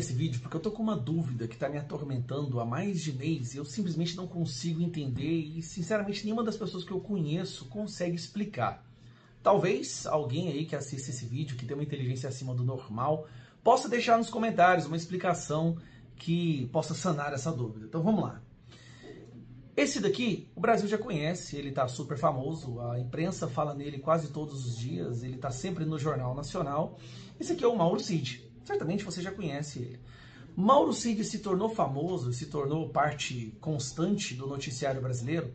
Esse vídeo porque eu tô com uma dúvida que tá me atormentando há mais de mês e eu simplesmente não consigo entender e, sinceramente, nenhuma das pessoas que eu conheço consegue explicar. Talvez alguém aí que assista esse vídeo, que tem uma inteligência acima do normal, possa deixar nos comentários uma explicação que possa sanar essa dúvida. Então vamos lá. Esse daqui, o Brasil já conhece, ele tá super famoso, a imprensa fala nele quase todos os dias, ele tá sempre no Jornal Nacional. Esse aqui é o Mauro Cid. Certamente você já conhece ele. Mauro Cid se tornou famoso, se tornou parte constante do noticiário brasileiro,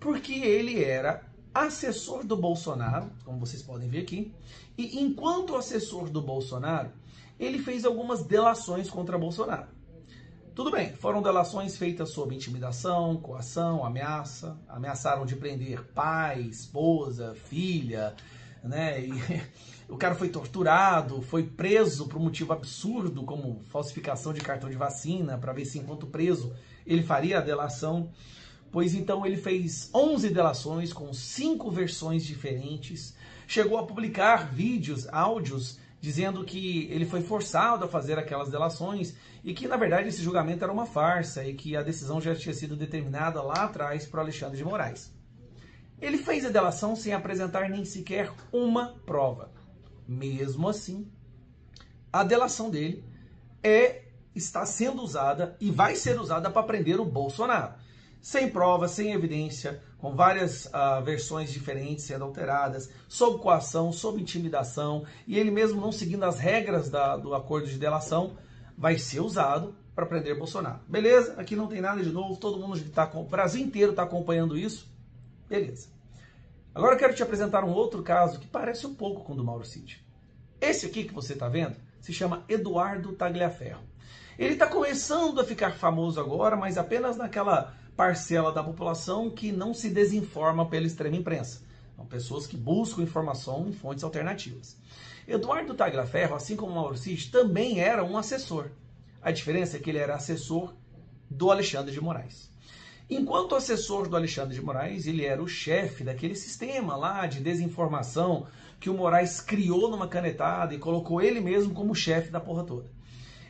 porque ele era assessor do Bolsonaro, como vocês podem ver aqui, e enquanto assessor do Bolsonaro, ele fez algumas delações contra Bolsonaro. Tudo bem, foram delações feitas sob intimidação, coação, ameaça, ameaçaram de prender pai, esposa, filha, né? E o cara foi torturado, foi preso por um motivo absurdo, como falsificação de cartão de vacina, para ver se enquanto preso ele faria a delação. Pois então ele fez 11 delações com 5 versões diferentes, chegou a publicar vídeos, áudios, dizendo que ele foi forçado a fazer aquelas delações e que, na verdade, esse julgamento era uma farsa e que a decisão já tinha sido determinada lá atrás por Alexandre de Moraes. Ele fez a delação sem apresentar nem sequer uma prova. Mesmo assim, a delação dele está sendo usada e vai ser usada para prender o Bolsonaro. Sem prova, sem evidência, com várias versões diferentes sendo alteradas, sob coação, sob intimidação, e ele mesmo não seguindo as regras do acordo de delação, vai ser usado para prender Bolsonaro. Beleza? Aqui não tem nada de novo, todo mundo o Brasil inteiro está acompanhando isso. Beleza. Agora eu quero te apresentar um outro caso que parece um pouco com o do Mauro Cid. Esse aqui que você está vendo se chama Eduardo Tagliaferro. Ele está começando a ficar famoso agora, mas apenas naquela parcela da população que não se desinforma pela extrema imprensa. São pessoas que buscam informação em fontes alternativas. Eduardo Tagliaferro, assim como Mauro Cid, também era um assessor. A diferença é que ele era assessor do Alexandre de Moraes. Enquanto assessor do Alexandre de Moraes, ele era o chefe daquele sistema lá de desinformação que o Moraes criou numa canetada e colocou ele mesmo como chefe da porra toda.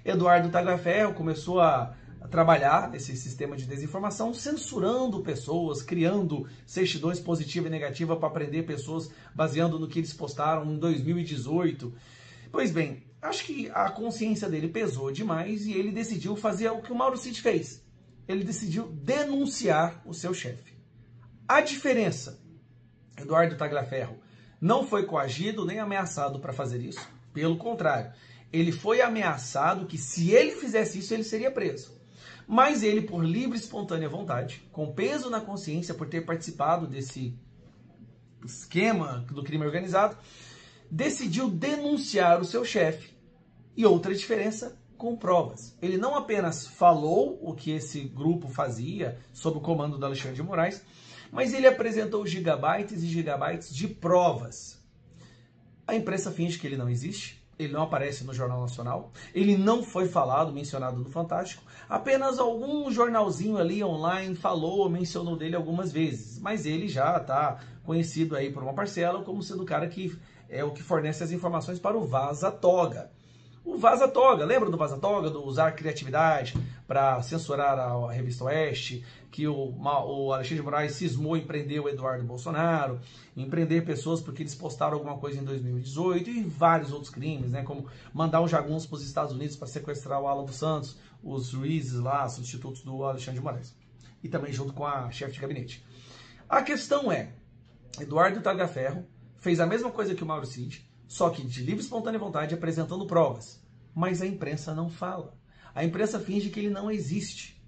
Eduardo Tagliaferro começou a trabalhar nesse sistema de desinformação, censurando pessoas, criando certidões positiva e negativa para prender pessoas baseando no que eles postaram em 2018. Pois bem, acho que a consciência dele pesou demais e ele decidiu fazer o que o Mauro Cid fez. Ele decidiu denunciar o seu chefe. A diferença, Eduardo Tagliaferro não foi coagido nem ameaçado para fazer isso. Pelo contrário, ele foi ameaçado que se ele fizesse isso, ele seria preso. Mas ele, por livre e espontânea vontade, com peso na consciência por ter participado desse esquema do crime organizado, decidiu denunciar o seu chefe. E outra diferença, com provas. Ele não apenas falou o que esse grupo fazia sob o comando do Alexandre de Moraes, mas ele apresentou gigabytes e gigabytes de provas. A imprensa finge que ele não existe. Ele não aparece no Jornal Nacional, ele não foi falado, mencionado no Fantástico, apenas algum jornalzinho ali online falou, mencionou dele algumas vezes, mas ele já está conhecido aí por uma parcela como sendo o cara que é o que fornece as informações para o Vaza Toga. O Vaza Toga, lembra do Vaza Toga, do usar criatividade para censurar a revista Oeste, que o Alexandre de Moraes cismou em prender o Eduardo Bolsonaro, em prender pessoas porque eles postaram alguma coisa em 2018 e vários outros crimes, né, como mandar um jagunço para os Estados Unidos para sequestrar o Alan dos Santos, os juízes lá, substitutos do Alexandre de Moraes, e também junto com a chefe de gabinete. A questão é, Eduardo Tagliaferro fez a mesma coisa que o Mauro Cid, só que de livre e espontânea vontade, apresentando provas. Mas a imprensa não fala. A imprensa finge que ele não existe.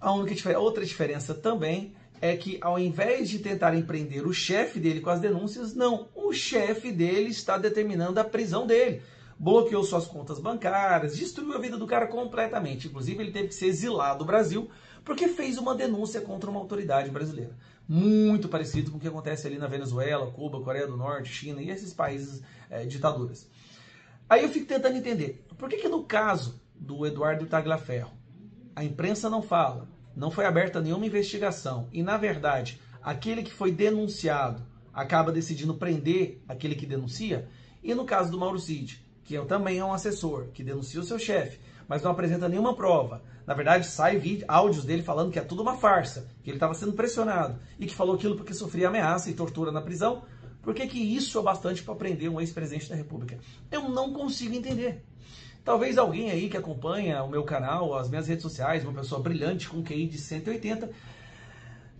A outra diferença também é que, ao invés de tentarem prender o chefe dele com as denúncias, não. O chefe dele está determinando a prisão dele. Bloqueou suas contas bancárias, destruiu a vida do cara completamente. Inclusive, ele teve que ser exilado do Brasil porque fez uma denúncia contra uma autoridade brasileira. Muito parecido com o que acontece ali na Venezuela, Cuba, Coreia do Norte, China e esses países ditaduras. Aí eu fico tentando entender, por que no caso do Eduardo Tagliaferro, a imprensa não fala, não foi aberta nenhuma investigação e, na verdade, aquele que foi denunciado acaba decidindo prender aquele que denuncia, e no caso do Mauro Cid, que que também é um assessor, que denuncia o seu chefe, mas não apresenta nenhuma prova. Na verdade, sai áudios dele falando que é tudo uma farsa, que ele estava sendo pressionado e que falou aquilo porque sofria ameaça e tortura na prisão. Por que isso é bastante para prender um ex-presidente da República? Eu não consigo entender. Talvez alguém aí que acompanha o meu canal, as minhas redes sociais, uma pessoa brilhante com QI de 180,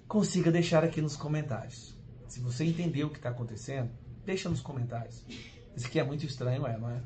consiga deixar aqui nos comentários. Se você entendeu o que está acontecendo, deixa nos comentários. Isso aqui é muito estranho, não é?